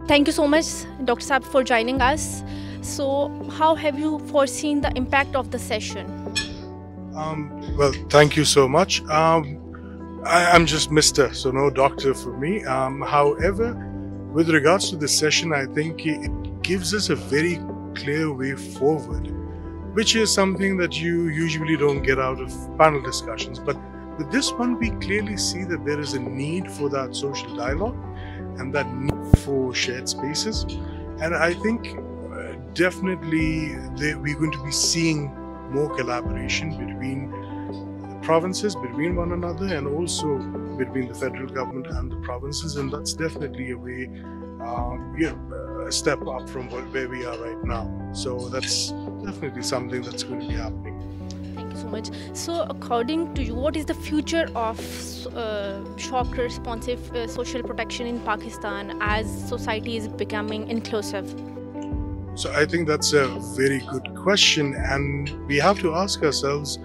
Thank you so much, Dr. Saab, for joining us. So, how have you foreseen the impact of the session? Well, thank you so much. I'm just Mr., so no doctor for me. However, with regards to this session, I think it gives us a very clear way forward, which is something that you usually don't get out of panel discussions. But with this one, we clearly see that there is a need for that social dialogue and that need for shared spaces. And I think definitely we're going to be seeing more collaboration between the provinces, between one another, and also between the federal government and the provinces. And that's definitely a way, a step up from where we are right now. So that's definitely something that's going to be happening. Thank you so much. So according to you, what is the future of shock responsive social protection in Pakistan as society is becoming inclusive? So I think that's a very good question, and we have to ask ourselves,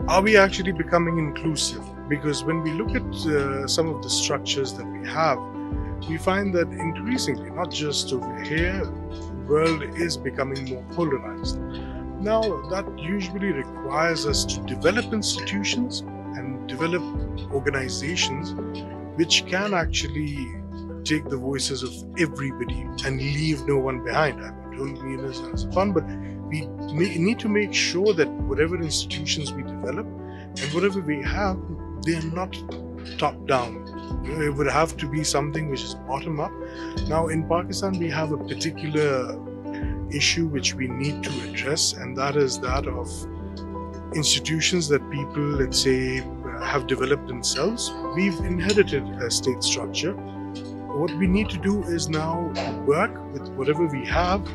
are we actually becoming inclusive? Because when we look at some of the structures that we have, we find that increasingly, not just over here, the world is becoming more polarized. Now, that usually requires us to develop institutions and develop organizations which can actually take the voices of everybody and leave no one behind. I don't mean this as fun, but we need to make sure that whatever institutions we develop and whatever we have, they are not top down. It would have to be something which is bottom up. Now in Pakistan, we have a particular issue which we need to address, and that is that of institutions that people, let's say, have developed themselves. We've inherited a state structure. What we need to do is now work with whatever we have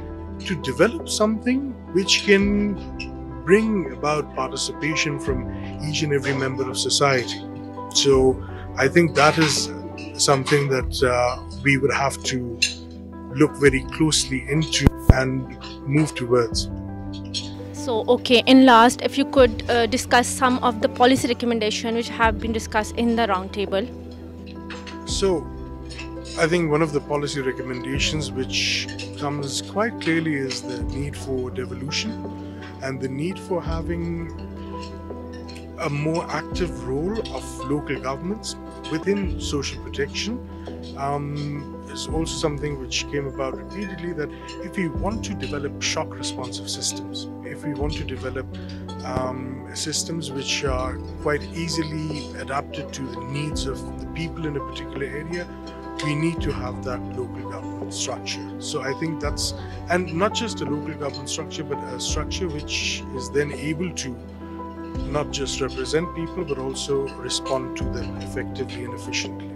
to develop something which can bring about participation from each and every member of society. So I think that is something that we would have to look very closely into and move towards. So, okay, in last, if you could discuss some of the policy recommendations which have been discussed in the roundtable. So, I think one of the policy recommendations which comes quite clearly is the need for devolution and the need for having a more active role of local governments within social protection. Is also something which came about repeatedly, that if we want to develop shock responsive systems, if we want to develop systems which are quite easily adapted to the needs of the people in a particular area, we need to have that local government structure. So I think that's, and not just a local government structure, but a structure which is then able to not just represent people, but also respond to them effectively and efficiently.